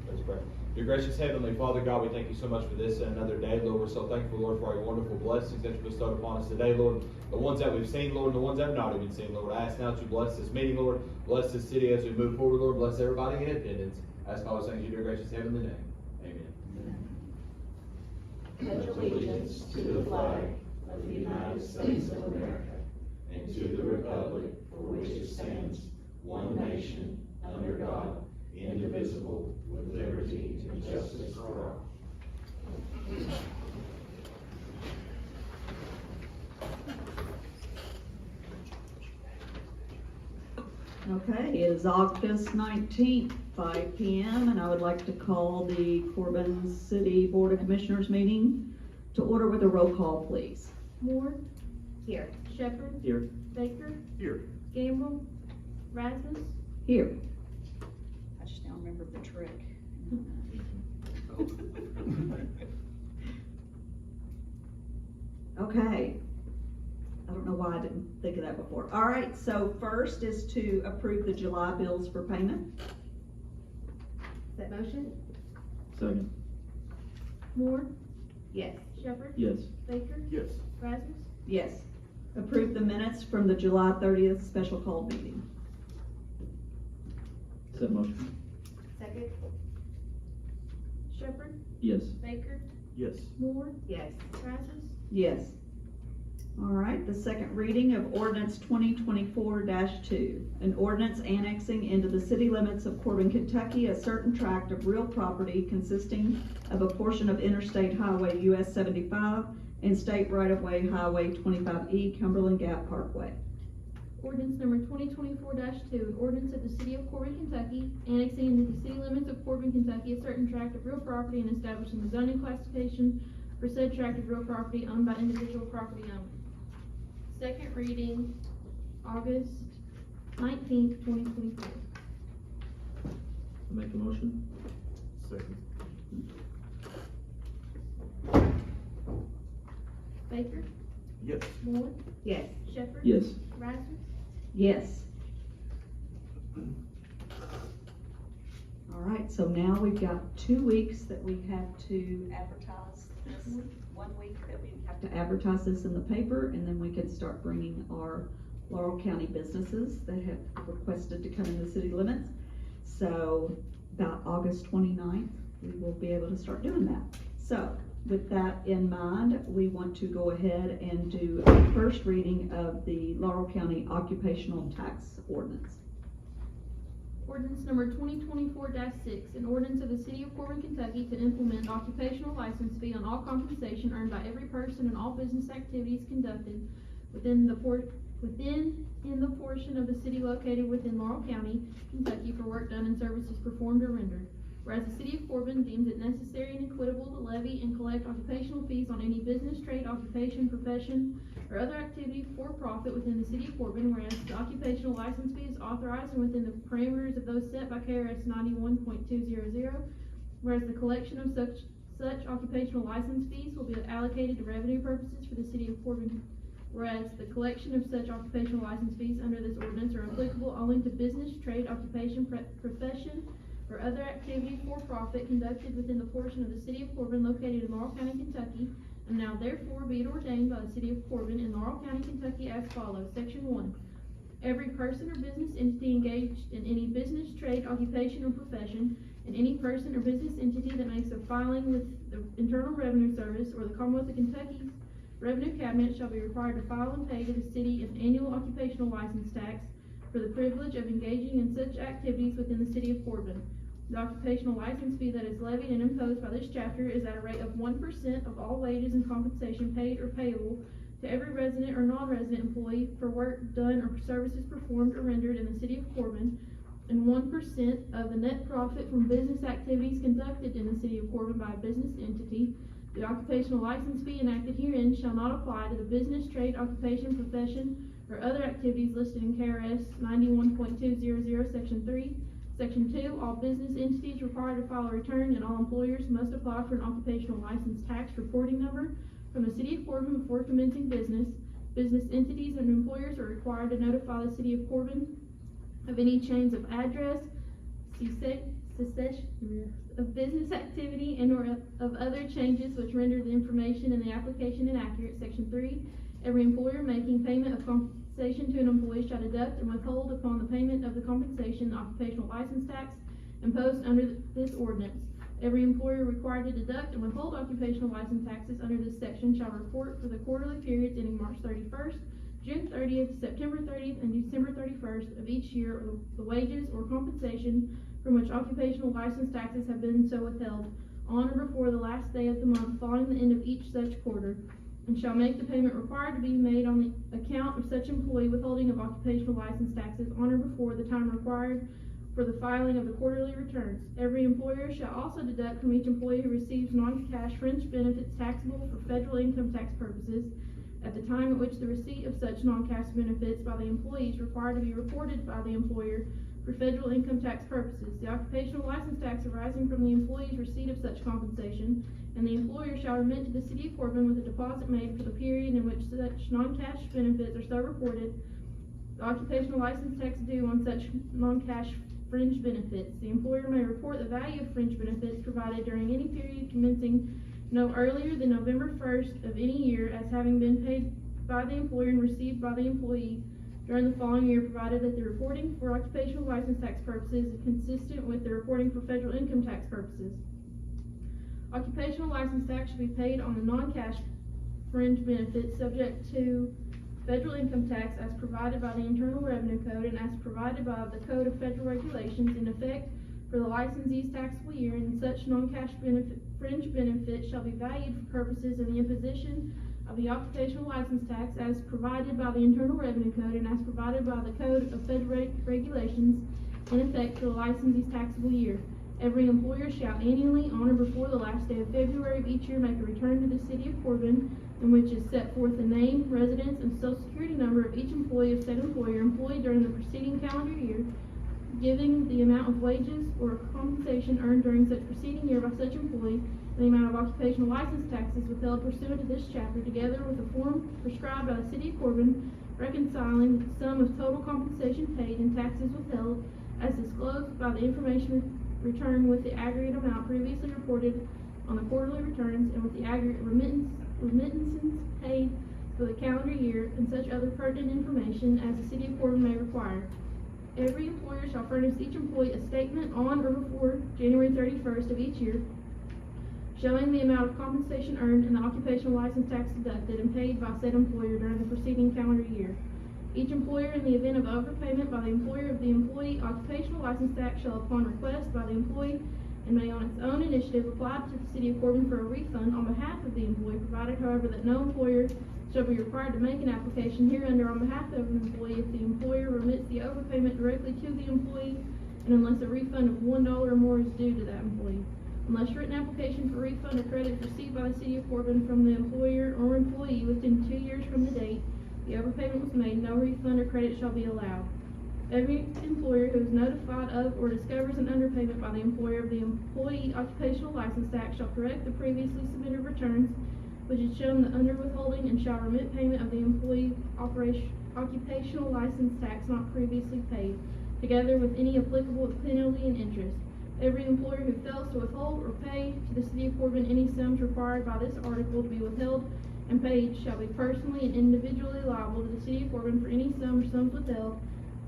Let's pray. Dear gracious Heavenly Father, God, we thank you so much for this and another day, Lord. We're so thankful, Lord, for our wonderful blessings that you bestowed upon us today, Lord. The ones that we've seen, Lord, and the ones that we've not even seen, Lord. I ask now that you bless this meeting, Lord. Bless this city as we move forward, Lord. Bless everybody in attendance. I ask all those things in your gracious Heavenly name. Amen. Pledge allegiance to the flag of the United States of America and to the republic for which it stands, one nation, under God, indivisible, with liberty and justice for all. Okay, it is August 19th, 5 p.m., and I would like to call the Corbin City Board of Commissioners meeting to order with a roll call, please. Moore, Here. Shepherd, Here. Baker, Here. Gamble, Rasmus, Here. I just now remembered the trick. Okay. I don't know why I didn't think of that before. All right, so first is to approve the July bills for payment. is that motion? Second. Moore, Yes. Shepherd, Yes. Baker, Yes. Rasmus, Yes. Approve the minutes from the July 30th special called meeting. Is that motion? Second? Shepherd, Yes. Baker, Yes. Moore, Yes. Rasmus, Yes. All right, the second reading of ordinance 2024-2, an ordinance annexing into the city limits of Corbin, Kentucky, a certain tract of real property consisting of a portion of Interstate Highway US 75 and State Right-of-Way Highway 25E, Cumberland Gap Parkway. ordinance number 2024-2, an ordinance of the city of Corbin, Kentucky, annexing into the city limits of Corbin, Kentucky, a certain tract of real property and establishing the zoning classification for said tract of real property owned by individual property owners. Second reading, August 19th, 2024. Make a motion? Second. Baker, Yes. Moore, Yes. Shepherd, Yes. Rasmus, Yes. All right, so now we've got 2 weeks that we have to advertise this. 1 week that we have to advertise this in the paper, and then we can start bringing our Laurel County businesses that have requested to come in the city limits. So about August 29th, we will be able to start doing that. So with that in mind, we want to go ahead and do a first reading of the Laurel County occupational tax ordinance. Ordinance number 2024-6, an ordinance of the city of Corbin, Kentucky to implement occupational license fee on all compensation earned by every person and all business activities conducted within the portion of the city located within Laurel County, Kentucky for work done and services performed or rendered. Whereas the city of Corbin deems it necessary and equitable to levy and collect occupational fees on any business, trade, occupation, profession, or other activity for profit within the city of Corbin, whereas the occupational license fee is authorized and within the parameters of those set by KRS 91.200, whereas the collection of such occupational license fees will be allocated to revenue purposes for the city of Corbin, whereas the collection of such occupational license fees under this ordinance are applicable only to business, trade, occupation, profession, or other activity for profit conducted within the portion of the city of Corbin located in Laurel County, Kentucky, and now therefore be it ordained by the city of Corbin in Laurel County, Kentucky as follows. Section 1. Every person or business entity engaged in any business, trade, occupation, or profession, and any person or business entity that makes a filing with the Internal Revenue Service or the Commonwealth of Kentucky's Revenue Cabinet shall be required to file and pay to the city an annual occupational license tax for the privilege of engaging in such activities within the city of Corbin. The occupational license fee that is levied and imposed by this chapter is at a rate of 1% of all wages and compensation paid or payable to every resident or non-resident employee for work done or services performed or rendered in the city of Corbin, and 1% of the net profit from business activities conducted in the city of Corbin by a business entity. The occupational license fee enacted herein shall not apply to the business, trade, occupation, profession, or other activities listed in KRS 91.200, Section 3. Section 2, all business entities required to file a return and all employers must apply for an occupational license tax reporting number from the city of Corbin before commencing business. Business entities and employers are required to notify the city of Corbin of any change of address, cessation of business activity, and or of other changes which render the information in the application inaccurate. Section 3, every employer making payment of compensation to an employee shall deduct and withhold upon the payment of the compensation the occupational license tax imposed under this ordinance. Every employer required to deduct and withhold occupational license taxes under this section shall report for the quarterly periods ending March 31st, June 30th, September 30th, and December 31st of each year the wages or compensation from which occupational license taxes have been so withheld on or before the last day of the month following the end of each such quarter, and shall make the payment required to be made on the account of such employee withholding of occupational license taxes on or before the time required for the filing of the quarterly returns. Every employer shall also deduct from each employee who receives non-cash fringe benefits taxable for federal income tax purposes at the time at which the receipt of such non-cash benefits by the employee is required to be reported by the employer for federal income tax purposes. The occupational license tax arising from the employee's receipt of such compensation, and the employer shall remit to the city of Corbin with a deposit made for the period in which such non-cash benefits are so reported, the occupational license tax due on such non-cash fringe benefits. The employer may report the value of fringe benefits provided during any period commencing no earlier than November 1st of any year as having been paid by the employer and received by the employee during the following year, provided that the reporting for occupational license tax purposes is consistent with the reporting for federal income tax purposes. Occupational license tax should be paid on the non-cash fringe benefits subject to federal income tax as provided by the Internal Revenue Code and as provided by the Code of Federal Regulations in effect for the licensee's taxable year, and such non-cash fringe benefits shall be valued for purposes of the imposition of the occupational license tax as provided by the Internal Revenue Code and as provided by the Code of Federal Regulations in effect for the licensee's taxable year. Every employer shall annually, on or before the last day of February of each year, make a return to the city of Corbin in which is set forth the name, residence, and social security number of each employee of said employer employed during the preceding calendar year, giving the amount of wages or compensation earned during such preceding year by such employee, and the amount of occupational license taxes withheld pursuant to this chapter, together with a form prescribed by the city of Corbin reconciling the sum of total compensation paid and taxes withheld as disclosed by the information return with the aggregate amount previously reported on the quarterly returns and with the aggregate remittances paid for the calendar year and such other pertinent information as the city of Corbin may require. Every employer shall furnish each employee a statement on or before January 31st of each year showing the amount of compensation earned and the occupational license tax deducted and paid by said employer during the preceding calendar year. Each employer, in the event of overpayment by the employer of the employee occupational license tax, shall, upon request by the employee and may on its own initiative, apply to the city of Corbin for a refund on behalf of the employee, provided, however, that no employer shall be required to make an application hereunder on behalf of an employee if the employer remits the overpayment directly to the employee and unless a refund of $1 or more is due to that employee. Unless written application for refund or credit is received by the city of Corbin from the employer or employee within 2 years from the date the overpayment was made, no refund or credit shall be allowed. Every employer who is notified of or discovers an underpayment by the employer of the employee occupational license tax shall correct the previously submitted returns which has shown the underwithholding and shall remit payment of the employee occupational license tax not previously paid, together with any applicable penalty and interest. Every employer who fails to withhold or pay to the city of Corbin any sums required by this article to be withheld and paid shall be personally and individually liable to the city of Corbin for any sum or sums withheld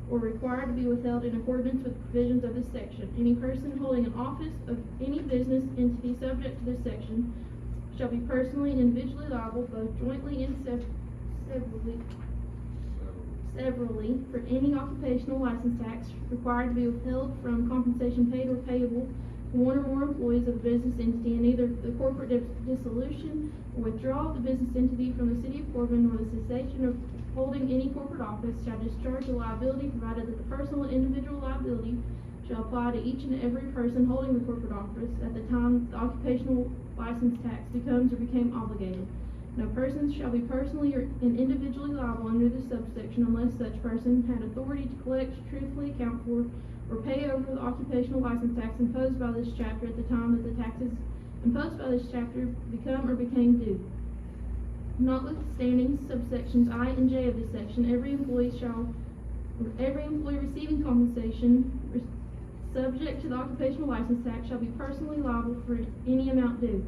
or required to be withheld in accordance with the provisions of this section. Any person holding an office of any business entity subject to this section shall be personally and individually liable, both jointly and severally, for any occupational license tax required to be withheld from compensation paid or payable to one or more employees of the business entity, and either the corporate dissolution or withdrawal of the business entity from the city of Corbin or the cessation of holding any corporate office shall discharge the liability, provided that the personal and individual liability shall apply to each and every person holding the corporate office at the time the occupational license tax becomes or became obligated. No person shall be personally or individually liable under this subsection unless such person had authority to collect, truthfully account for, or pay over the occupational license tax imposed by this chapter at the time that the taxes imposed by this chapter become or became due. Notwithstanding subsections I and J of this section, every employee shall Every employee receiving compensation subject to the occupational license tax shall be personally liable for any amount due.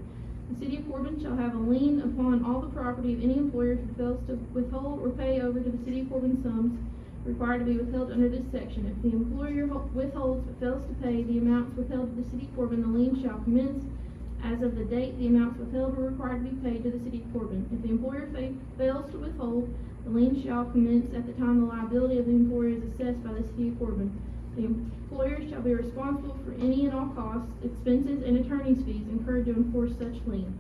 The city of Corbin shall have a lien upon all the property of any employer who fails to withhold or pay over to the city of Corbin sums required to be withheld under this section. If the employer withholds but fails to pay the amounts withheld to the city of Corbin, the lien shall commence as of the date the amounts withheld were required to be paid to the city of Corbin. If the employer fails to withhold, the lien shall commence at the time the liability of the employer is assessed by the city of Corbin. The employer shall be responsible for any and all costs, expenses, and attorney's fees incurred to enforce such lien.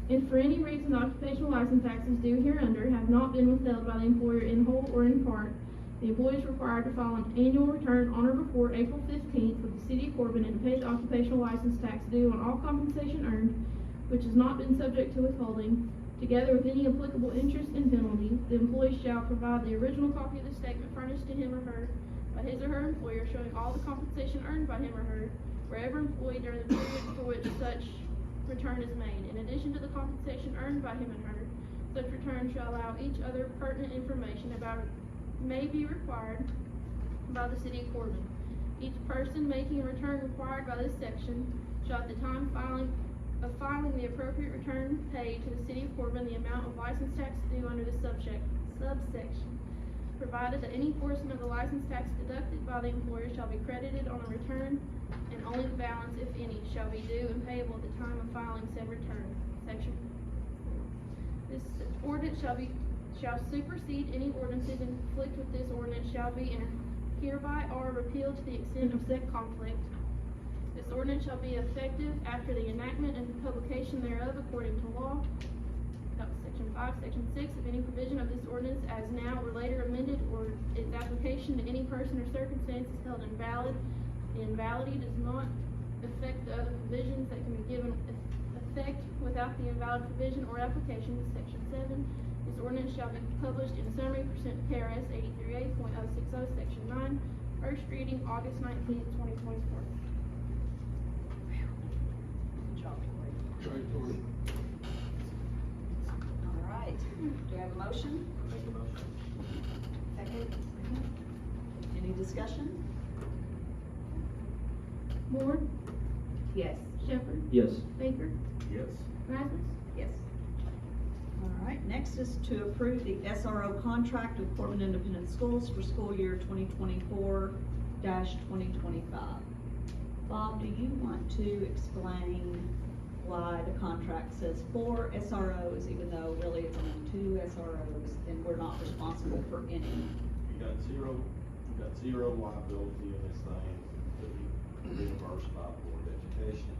If for any reason the occupational license taxes due hereunder have not been withheld by the employer in whole or in part, the employee is required to file an annual return on or before April 15th with the city of Corbin and to pay the occupational license tax due on all compensation earned, which has not been subject to withholding, together with any applicable interest and penalty. The employee shall provide the original copy of the statement furnished to him or her by his or her employer showing all the compensation earned by him or her wherever employed during the period for which such return is made. In addition to the compensation earned by him and her, such return shall allow each other pertinent information about may be required by the city of Corbin. Each person making a return required by this section shall at the time of filing the appropriate return pay to the city of Corbin the amount of license tax due under this subsection, provided that any portion of the license tax deducted by the employer shall be credited on a return, and only the balance, if any, shall be due and payable at the time of filing said return. Section 4. This ordinance shall supersede any ordinances in conflict with this ordinance shall be and hereby are repealed to the extent of said conflict. This ordinance shall be effective after the enactment and publication thereof according to law. That was section 5. Section 6, if any provision of this ordinance as now or later amended or its application to any person or circumstance is held invalid, the invalidity does not affect the other provisions that can be given effect without the invalid provision or application. Section 7, this ordinance shall be published in summary pursuant to KRS 83A.060, section 9, first reading August 19th, 2024. All right, do I have a motion? Make a motion. Second? Any discussion? Moore, Yes. Shepherd, Yes. Baker, Yes. Rasmus. Yes. All right, next is to approve the SRO contract with Corbin Independent Schools for school year 2024-2025. Bob, do you want to explain why the contract says 4 SROs, even though really it's only 2 SROs, and we're not responsible for any? You got zero liability in this thing to be reimbursed by the Board of Education.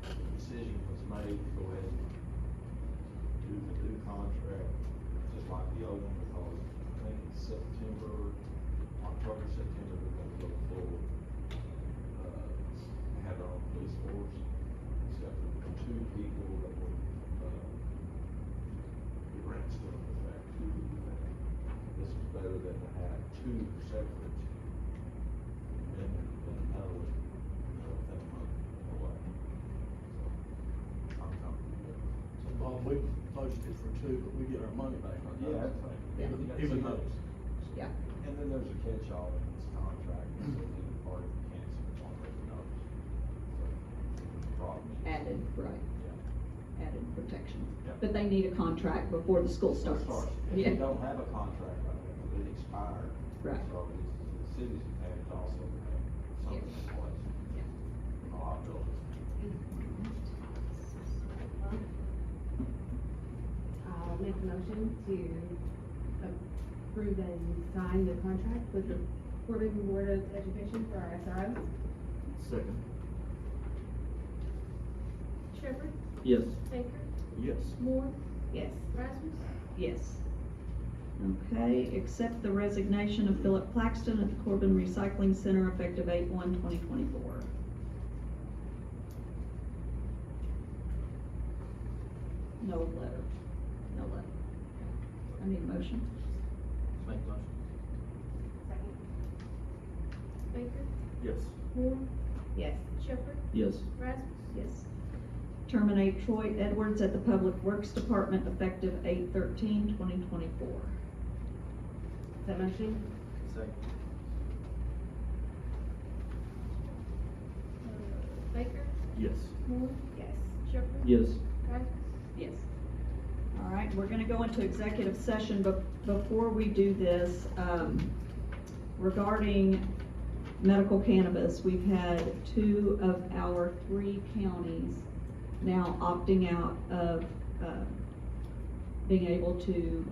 The decision was made to go ahead and do the new contract, just like the old one, because I think it's October, September, we're gonna go forward. We have our own police force, except for 2 people that were, the grants still in effect. This was better than to have 2 separate, and another one, that month away. So, I'm comfortable with it. So Bob, we budgeted for 2, but we get our money back on those. Yeah, that's right. Even those. Yeah. And then there's a catch-all in this contract, so either party can cancel it on those notes. So, problem is. Added, right, Yeah. added protection. Yeah. But they need a contract before the school starts. If Yeah. you don't have a contract, it expired. Right. So the cities have to also have something in place. Yeah. Liability. I'll make a motion to approve and sign the contract with the Corbin Board of Education for our SRO. Second. Shepherd, Yes. Baker, Yes. Moore, Yes. Rasmus. Yes. Okay, accept the resignation of Philip Claxton at the Corbin Recycling Center effective 8/1/2024. No letter. No letter. I need a motion. Make a motion. Second? Baker, Yes. Moore, Yes. Shepherd, Yes. Rasmus. Yes. Terminate Troy Edwards at the Public Works Department effective 8/13/2024. Is that motion? Second. Baker, Yes. Moore, Yes. Shepherd, Yes. Rasmus. Yes. All right, we're gonna go into executive session, but before we do this, regarding medical cannabis, we've had 2 of our 3 counties now opting out of, being able to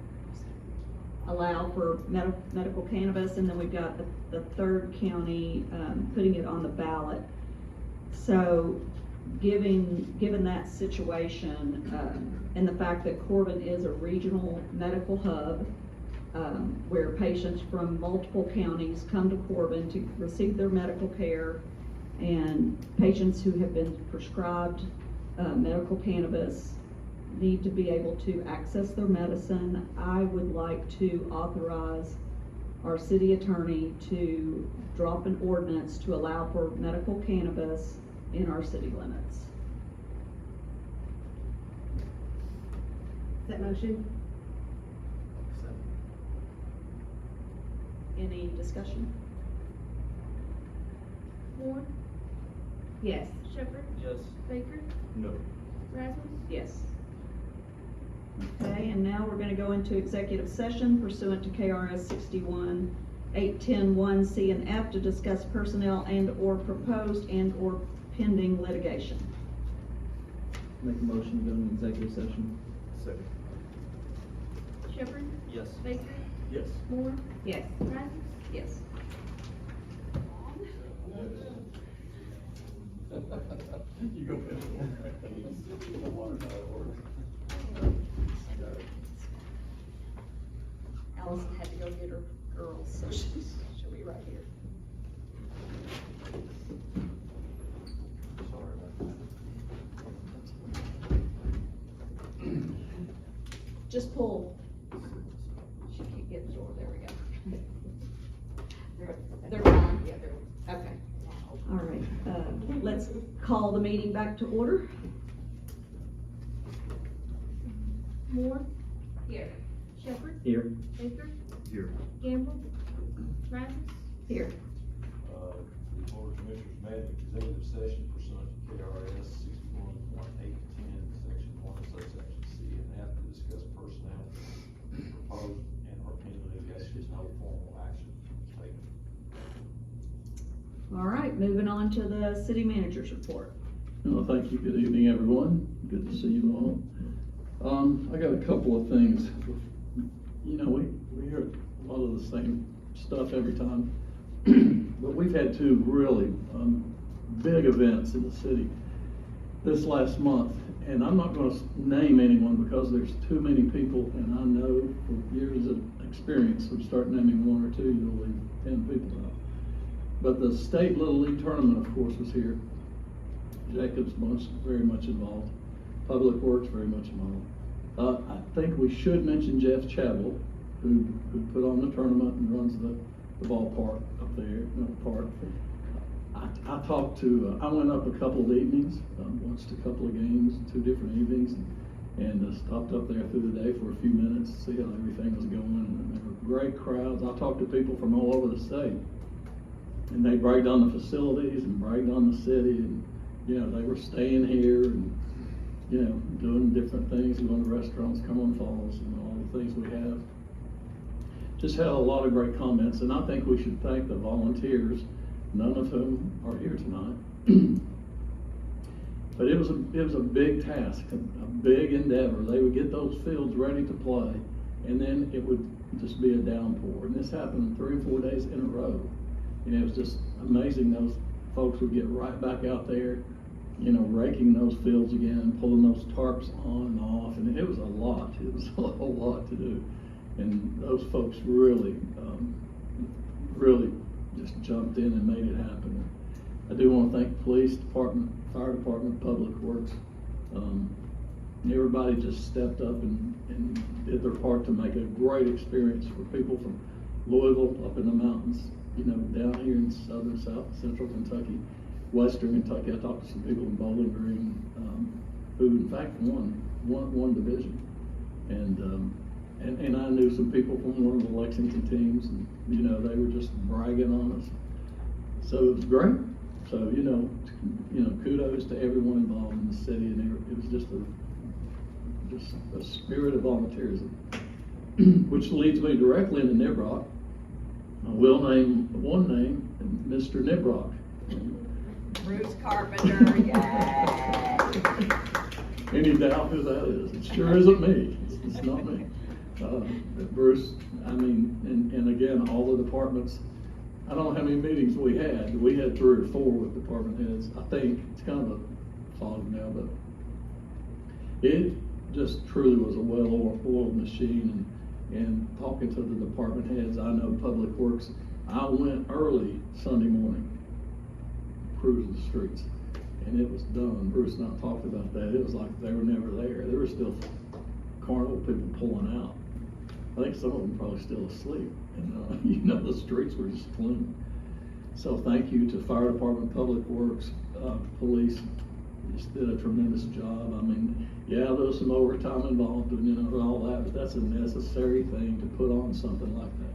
allow for medical cannabis, and then we've got the 3rd county, putting it on the ballot. So, given that situation, and the fact that Corbin is a regional medical hub, where patients from multiple counties come to Corbin to receive their medical care, and patients who have been prescribed medical cannabis need to be able to access their medicine, I would like to authorize our city attorney to drop an ordinance to allow for medical cannabis in our city limits. Is that motion? Second. Any discussion? Moore, Yes. Shepherd, Yes. Baker, No. Rasmus. Yes. Okay, and now we're gonna go into executive session pursuant to KRS 61-810-1C and F to discuss personnel and/or proposed and/or pending litigation. Make a motion to go into executive session. Second. Shepherd, Yes. Baker, Yes. Moore, Yes. Rasmus. Yes. You go finish. Allison had to go get her girls, so she'll be right here. Sorry about that. Just pull. She can't get the door, there we go. They're fine, yeah, they're, okay. All right, let's call the meeting back to order. Moore, Here. Shepherd, Here. Baker, Here. Gamble, Rasmus. Here. The Board of Commissioners met in executive session pursuant to KRS 61.810, section 1, subsection C and F to discuss personnel, proposed and or pending litigation. No formal action taken. All right, moving on to the city manager's report. Well, thank you. Good evening, everyone. Good to see you all. I got a couple of things. You know, we hear a lot of the same stuff every time, but we've had 2 really big events in the city this last month, and I'm not going to name anyone because there's too many people, and I know from years of experience, if we start naming 1 or 2, you'll leave 10 people out. But the state Little League tournament, of course, was here. Jacob's very much involved. Public Works very much involved. I think we should mention Jeff Chabel, who put on the tournament and runs the ballpark up there, park. I talked to, I went up a couple of evenings, watched a couple of games, 2 different evenings, and stopped up there through the day for a few minutes to see how everything was going. And there were great crowds. I talked to people from all over the state, and they bragged on the facilities and bragged on the city, and they were staying here and doing different things, going to restaurants, Cumberland Falls, and all the things we have. Just had a lot of great comments, and I think we should thank the volunteers, none of whom are here tonight. But it was a big task, a big endeavor. They would get those fields ready to play, and then it would just be a downpour. And this happened 3 or 4 days in a row. And it was just amazing. Those folks would get right back out there, raking those fields again, pulling those tarps on and off, and it was a lot. It was a whole lot to do. And those folks really just jumped in and made it happen. I do want to thank the police department, fire department, public works. Everybody just stepped up and did their part to make a great experience for people from Louisville up in the mountains, down here in southern, south, central Kentucky, western Kentucky. I talked to some people in Bowling Green, who in fact won division. And and I knew some people from one of the Lexington teams, and, you know, they were just bragging on us. So it was great. So, you know, kudos to everyone involved in the city, and it was just a spirit of volunteerism, which leads me directly into Nibrock. I will name one name, Mr. Nibrock. Bruce Carpenter, yay! Any doubt who that is? It sure isn't me. It's not me. Bruce, I mean, and again, all the departments, I don't know how many meetings we had. We had 3 or 4 with department heads. I think it's kind of a fog now, but it just truly was a well-oiled machine. And talking to the department heads, I know Public Works, I went early Sunday morning, cruising the streets, and it was done. Bruce and I talked about that. It was like they were never there. There were still carnival people pulling out. I think some of them probably still asleep, and you know, the streets were just clean. So thank you to Fire Department, Public Works, Police. Just did a tremendous job. I mean, yeah, there was some overtime involved and, you know, all that, but that's a necessary thing to put on something like that.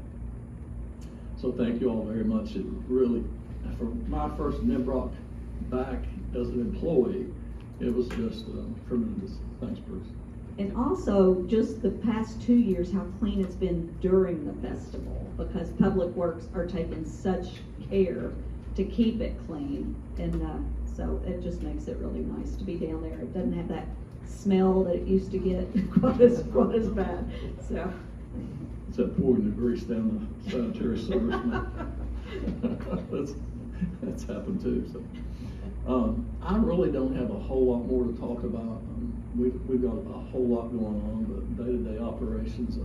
So thank you all very much. It really, for my first Nibrock back as an employee, it was just tremendous. Thanks, Bruce. And also, just the past 2 years, how clean it's been during the festival, because Public Works are taking such care to keep it clean. And so it just makes it really nice to be down there. It doesn't have that smell that it used to get quite as bad, so. Except pouring the grease down the sanitary sewers. That's happened too, so. I really don't have a whole lot more to talk about. We've got a whole lot going on, but day-to-day operations,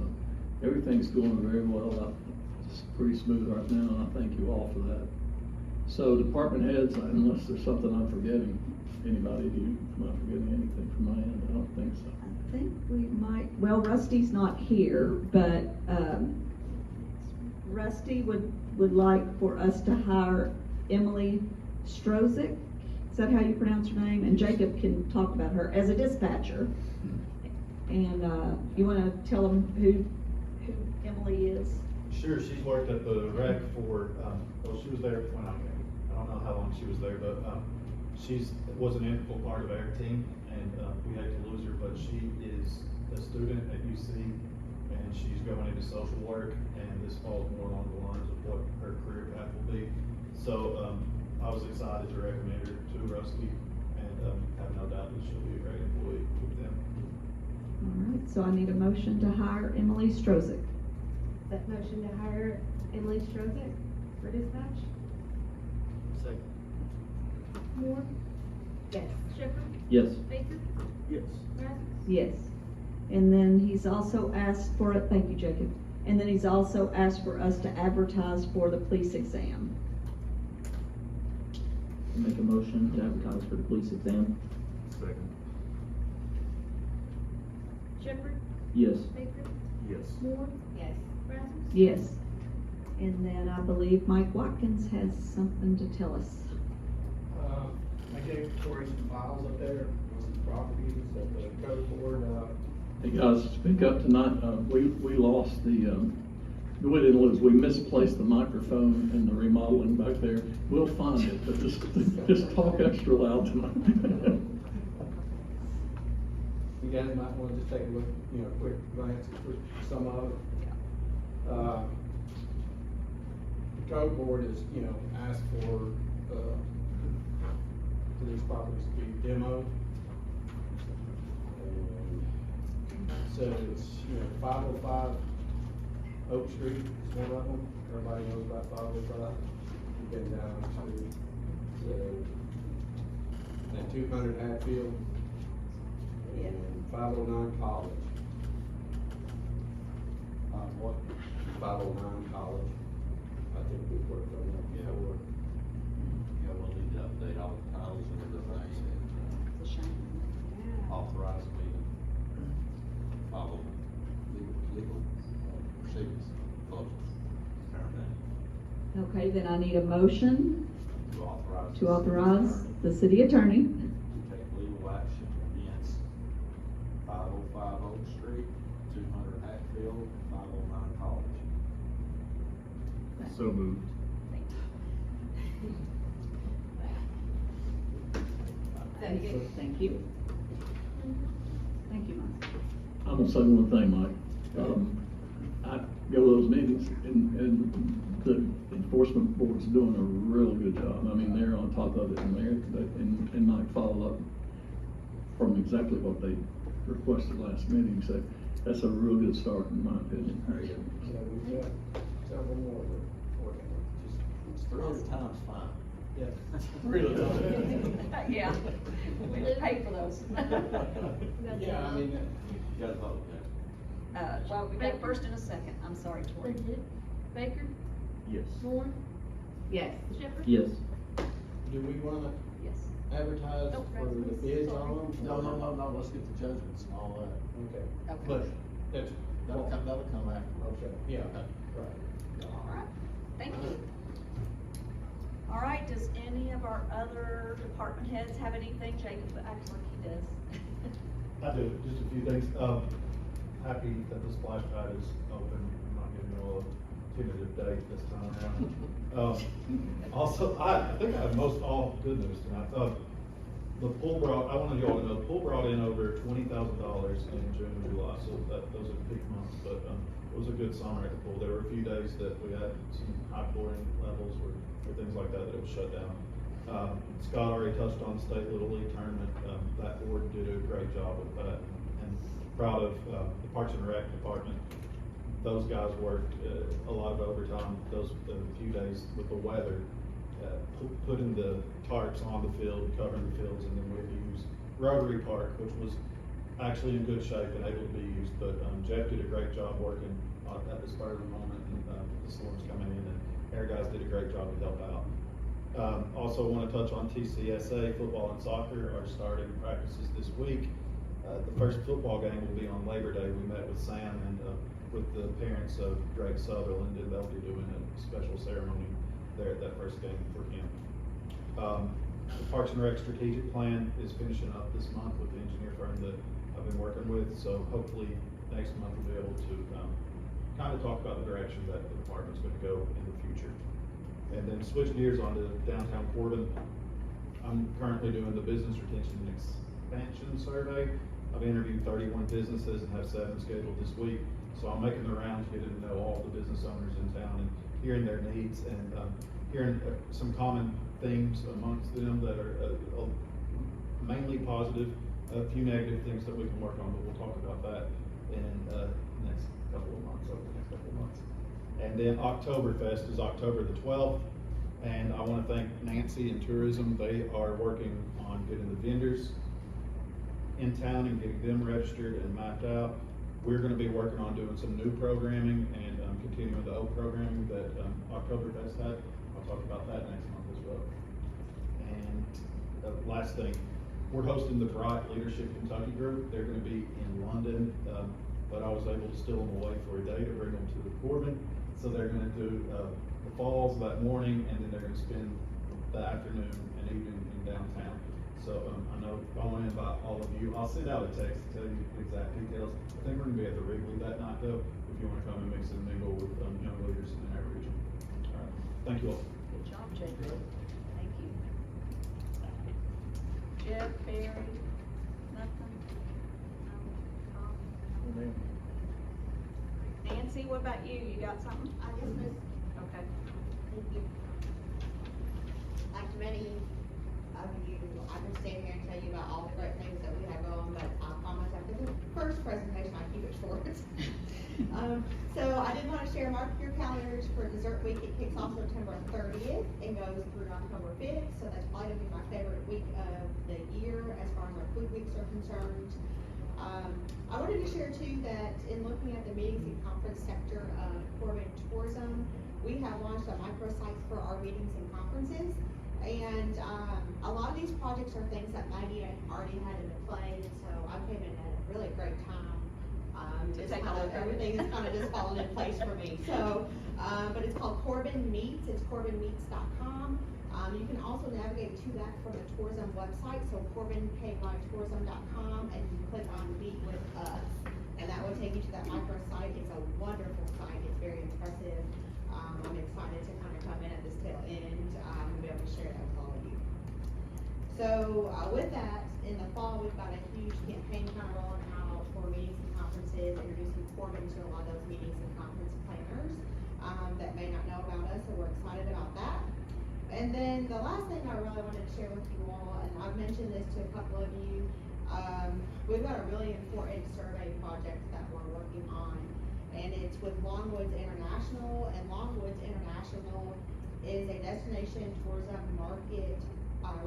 everything's going very well. It's pretty smooth right now, and I thank you all for that. So department heads, unless there's something I'm forgetting, anybody, am I forgetting anything from my end? I don't think so. I think we might, well, Rusty's not here, but Rusty would like for us to hire Emily Strozik. Is that how you pronounce her name? And Jacob can talk about her as a dispatcher. And you want to tell them who Emily is? Sure, she's worked at the rec for, well, she was there when I don't know how long she was there, but was an integral part of our team, and we hate to lose her, but she is a student at UC, and she's going into social work, and this falls more along the lines of what her career path will be. So I was excited to recommend her to Rusty, and have no doubt that she'll be a great employee with them. All right, so I need a motion to hire Emily Strozik. That motion to hire Emily Strozik for dispatch? Second. Moore, Yes. Shepherd, Yes. Baker, Yes. Rasmus. Yes. And then he's also asked for it, thank you, Jacob. And then he's also asked for us to advertise for the police exam. Make a motion to advertise for the police exam. Second. Shepherd, Yes. Baker, Yes. Moore, Yes. Rasmus. Yes. And then I believe Mike Watkins has something to tell us. I gave Tori some files up there, some properties that the code board, Hey guys, speak up tonight. We lost the, we didn't lose, we misplaced the microphone in the remodeling back there. We'll find it, but just talk extra loud tonight. you guys might want to just take a look, quick glance at some of it. The code board is, asked for these properties to be demoed. So it's, 505 Oak Street is one of them. Everybody knows about 505. We've been down to, and 200 Hatfield and 509 College. What? 509 College. I think we've worked on that before. Yeah, we'll need to update all the titles and everything, and It's a shame. authorize me to follow legal proceedings, closures. Okay, then I need a motion To authorize the city attorney to take legal action against 505 Oak Street, 200 Hatfield, So moved. Thank you. Thank you. Thank you, Mike. I'm gonna say one thing, Mike. I go to those meetings and the enforcement board's doing a real good job. I mean, they're on top of it and Mike followed up from exactly what they requested last meeting. So that's a real good start in my opinion. There you go. So we've got several more we're working on. It's 300 times fine. Yeah. Really? Yeah, we did pay for those. Yeah, I mean, you gotta vote, yeah. Well, we got a first and a second, I'm sorry, Tori. Legit. Baker, Yes. Moore, Yes. Shepherd. Yes. Do we wanna Yes. advertise Nope, for the Rasmus, bids sorry. on them? No, let's get the judgments and all that. Okay. Okay. But that's. That'll come after. Okay, yeah, right. All right, thank you. All right, does any of our other department heads have anything? Jacob acts like he does. I do, just a few things. Happy that the splash pad is open. I'm not giving you all a tentative date this time around. Also, I think I have most all good news tonight. The pool I wanted you all to know, the pool brought in over $20,000 in June and July, so those are peak months, but, it was a good summer at the pool. There were a few days that we had some high chlorine levels or things like that it was shut down. Scott already touched on the State Little League tournament. That board did a great job with that, and proud of, the Parks and Rec department. Those guys worked, a lot of overtime, the few days with the weather, putting the tarps on the field, covering the fields, and then we used Rotary Park, which was actually in good shape and able to be used, but, Jeff did a great job working at the spur of the moment, and, the storms coming in, and our guys did a great job to help out. Also want to touch on TCSA, football and soccer are starting practices this week. The first football game will be on Labor Day. We met with Sam and, with the parents of Drake Sutherland, and they'll be doing a special ceremony there at that first game for him. The Parks and Rec strategic plan is finishing up this month with the engineer firm that I've been working with, so hopefully next month we'll be able to, kind of talk about the direction that the department's gonna go in the future. And then switch gears onto downtown Corbin. I'm currently doing the business retention and expansion survey. I've interviewed 31 businesses and have 7 scheduled this week. So I'm making the rounds, getting to know all the business owners in town and hearing their needs and, hearing some common themes amongst them that are mainly positive, a few negative things that we can work on, but we'll talk about that in next couple of months, over the next couple of months. And then Oktoberfest is October the 12th, and I want to thank Nancy and Tourism. They are working on getting the vendors in town and getting them registered and mapped out. We're going to be working on doing some new programming and continuing the old programming that Oktoberfest had. I'll talk about that next month as well. And last thing, we're hosting the Bright Leadership Kentucky group. They're going to be in London, but I was able to steal them away for a day to bring them to the Corbin. So they're going to do the falls that morning, and then they're going to spend the afternoon and evening in downtown. So I know I want to invite all of you. I'll send out a text to tell you the exact details. I think we're going to be at the Wrigley that night, though, if you want to come and mix and mingle with young leaders in our region. All right. Thank you all. Good job, Jacob. Thank you. Jeff, Barry, nothing? No? Nancy, what about you? You got something? I guess, Miss, Okay. thank you. Like many of you, I can stand here and tell you about all the great things that we have going, but I promise after the first presentation, I keep it short. So I did want to share, mark your calendars for Dessert Week. It kicks off September 30th and goes through October 5th, so that's probably gonna be my favorite week of the year as far as our food weeks are concerned. I wanted to share too that in looking at the meetings and conference sector of Corbin Tourism, we have launched a microsite for our meetings and conferences. And, a lot of these projects are things that Maggie had already had into play, so I came in at a really great time. Just take a kind of, look at it. everything is kind of just falling in place for me, so, but it's called Corbin Meets, it's corbinmeets.com. You can also navigate to that from the tourism website, so corbinkytourism.com, and you click on Meet with Us, and that will take you to that microsite. It's a wonderful site, it's very impressive. I'm excited to kind of come in at this tail end, and be able to share that with all of you. So, with that, in the fall, we've got a huge campaign kind of rolling out for meetings and conferences, introducing Corbin to a lot of those meetings and conference planners, that may not know about us, so we're excited about that. And then the last thing I really wanted to share with you all, and I've mentioned this to a couple of you, we've got a really important survey project that we're working on, and it's with Longwoods International, and Longwoods International is a destination tourism market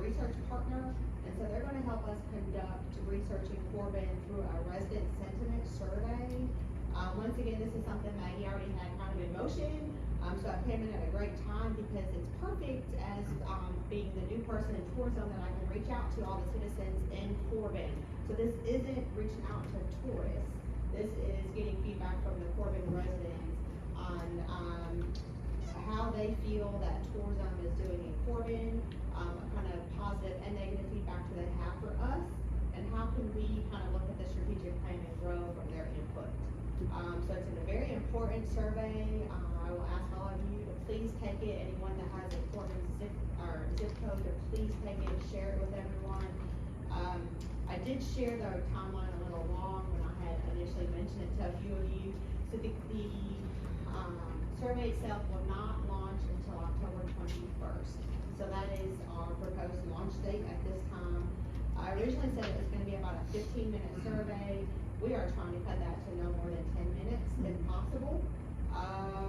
research partner, and so they're gonna help us conduct research in Corbin through a resident sentiment survey. Once again, this is something that he already had kind of in motion, so I came in at a great time because it's perfect as, being the new person in tourism that I can reach out to all the citizens in Corbin. So this isn't reaching out to tourists, this is getting feedback from the Corbin residents on, how they feel that tourism is doing in Corbin, kind of positive and negative feedback do they have for us, and how can we kind of look at the strategic plan and grow from their input. So it's a very important survey. I will ask all of you to please take it. Anyone that has a Corbin zip code, to please take it and share it with everyone. I did share the timeline a little long when I had initially mentioned it to a few of you. So the survey itself will not launch until October 21st. So that is our proposed launch date at this time. I originally said it was gonna be about a 15-minute survey. We are trying to cut that to no more than 10 minutes if possible. I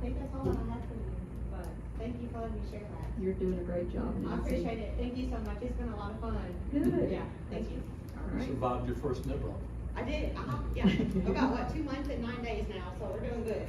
think that's all that I have for you, but thank you for letting me share that. You're doing a great job, I Nancy. appreciate it. Thank you so much. It's been a lot of fun. Good. Yeah, thank you. All right. Survived your first nipple. I did, yeah. About what, 2 months and 9 days now, so we're doing good.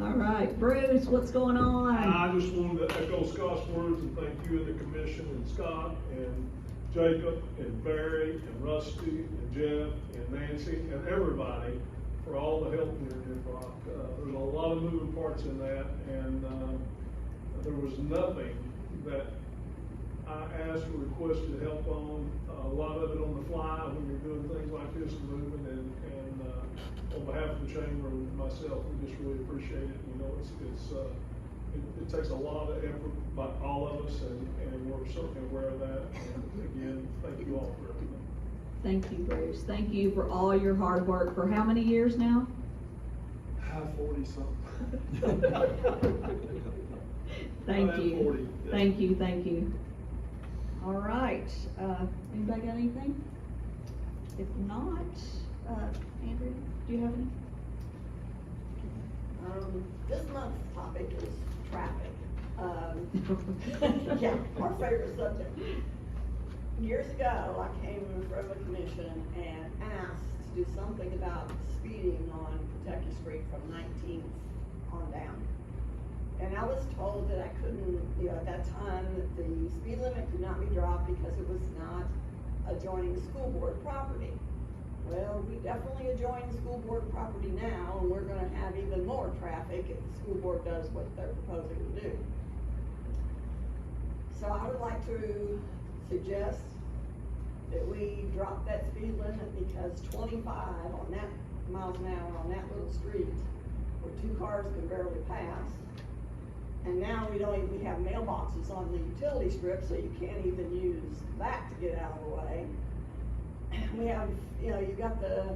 All right, Bruce, what's going on? I just wanted to echo Scott's words and thank you and the commission and Scott and Jacob and Barry and Rusty and Jeff and Nancy and everybody for all the help here in Niprock. There's a lot of moving parts in that, and there was nothing that I asked or requested help on. A lot of it on the fly when you're doing things like this and moving, and on behalf of the chamber and myself, we just really appreciate it. You know, it takes a lot of effort by all of us, and we're certainly aware of that. And again, thank you all for everything. Thank you, Bruce. Thank you for all your hard work for how many years now? 40-something. Thank you. 40, yeah. Thank you, thank you. All right, anybody got anything? If not, Andrea, do you have any? This month's topic is traffic. Yeah, our favorite subject. Years ago, I came in front of a commission and asked to do something about speeding on Kentucky Street from 19th on down. And I was told that I couldn't, at that time, that the speed limit could not be dropped because it was not adjoining school board property. Well, we definitely adjoin school board property now, and we're gonna have even more traffic if the school board does what they're proposing to do. So I would like to suggest that we drop that speed limit, because 25 on that miles an hour on that little street where 2 cars can barely pass. And now we have mailboxes on the utility strip, so you can't even use that to get out of the way. We have, you've got the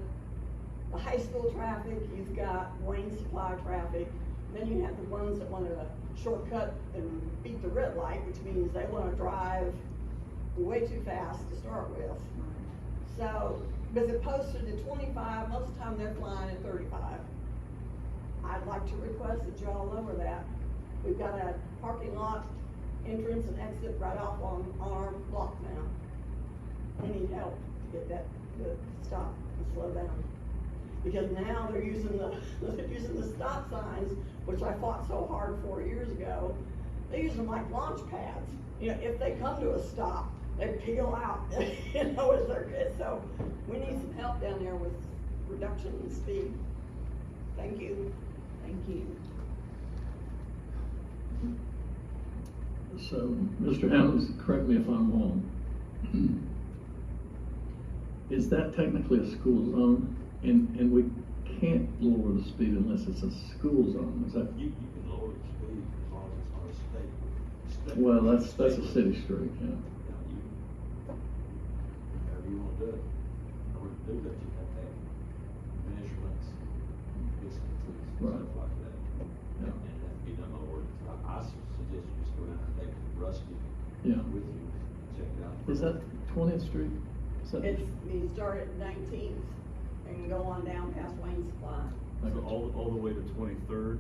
high school traffic, you've got Wayne Supply traffic, then you have the ones that want to shortcut and beat the red light, which means they want to drive way too fast to start with. So, with it posted to 25, most of the time they're flying at 35. I'd like to request that y'all lower that. We've got a parking lot entrance and exit right off on our block now. We need help to get that to stop and slow down. Because now they're using the stop signs, which I fought so hard 4 years ago. They use them like launch pads. If they come to a stop, they peel out, as they're good. So we need some help down there with reduction in speed. Thank you. Thank you. So, Mr. Hammonds, correct me if I'm wrong. Is that technically a school zone? And we can't lower the speed unless it's a school zone, is that? You can lower the speed as long as it's on a state. Well, that's a city street, yeah. However you wanna do it. In order to do that, you have to have measurements, distances, Right. stuff like that. Yeah. And that be done by ordinance. I suggest you just go down and take Rusty Yeah. with you, check it out. Is that 20th Street? Is that? You start at 19th and go on down past Wayne Supply. Okay. all the way to 23rd?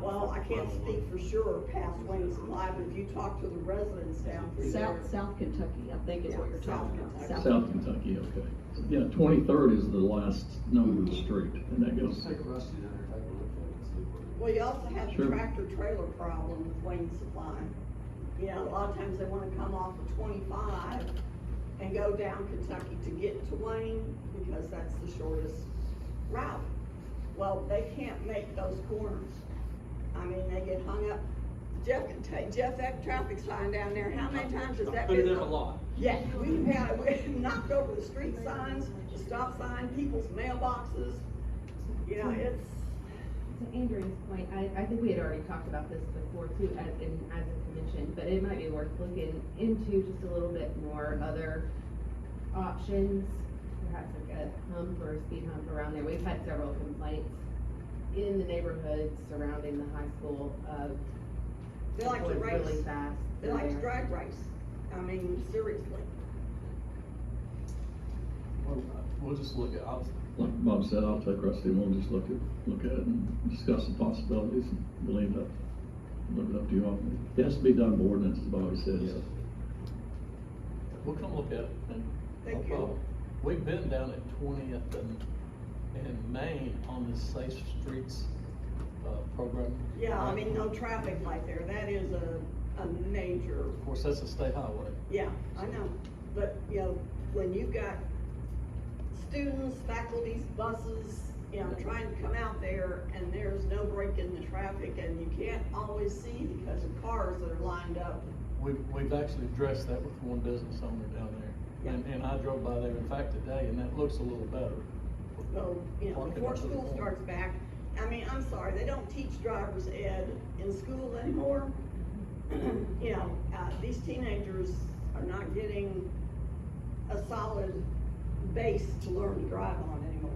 Well, I can't speak for sure past Wayne Supply, but if you talk to the residents down through there. South Kentucky, I think is what you're Yeah, talking South about. South Kentucky, okay. Yeah, 23rd is the last numbered street, and that goes. Take Rusty down there, take a look at it and see what. Well, you also have the Sure. tractor trailer problem with Wayne Supply. You know, a lot of times they wanna come off of 25 and go down Kentucky to get to Wayne, because that's the shortest route. Well, they can't make those corners. I mean, they get hung up. Jeff, that traffic sign down there, how many times has that Put been? it in a lot. Yeah, we knocked over the street signs, the stop sign, people's mailboxes. You know, it's, To Andrew's point, I think we had already talked about this before too, as a commission, but it might be worth looking into just a little bit more other options. Perhaps like a hump or a speed hump around there. We've had several complaints in the neighborhoods surrounding the high school of they like to going race. really fast. They like to there. drag race. I mean, seriously. We'll just look at, Like Bob said, I'll take Rusty and we'll just look at it and discuss the possibilities and believe that, look it up to you all. It has to be done by ordinance, as Bobby said, so. We'll come look at it. Thank No you. problem. We've been down at 20th and Main on this Safe Streets, program. Yeah, I mean, no traffic light there. That is a major, Of course, that's a state highway. yeah, I know. But, you know, when you've got students, faculties, buses, you know, trying to come out there and there's no break in the traffic and you can't always see because of cars that are lined up. We've actually addressed that with one business owner down there. And I drove by there, in fact, today, and that looks a little better. So, you know, Parking before up to the school corner. starts back, I mean, I'm sorry, they don't teach driver's ed in school anymore. You know, these teenagers are not getting a solid base to learn to drive on anymore.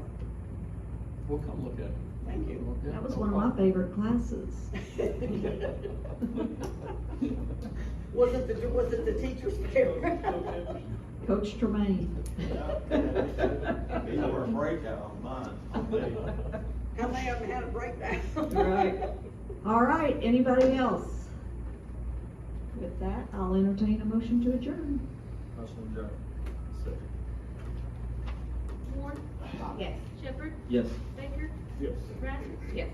We'll come look at it. Thank you. Yeah, That was no one of my problem. favorite classes. Was it the teacher's favorite? Coach Tremaine. He's over a breakout on mine. How many of them had a breakdown? Right. All right, anybody else? With that, I'll entertain a motion to adjourn. Motion adjourned. Second. Moore, Yes. Shepherd, Yes. Baker, Yes. Pratt, Yes.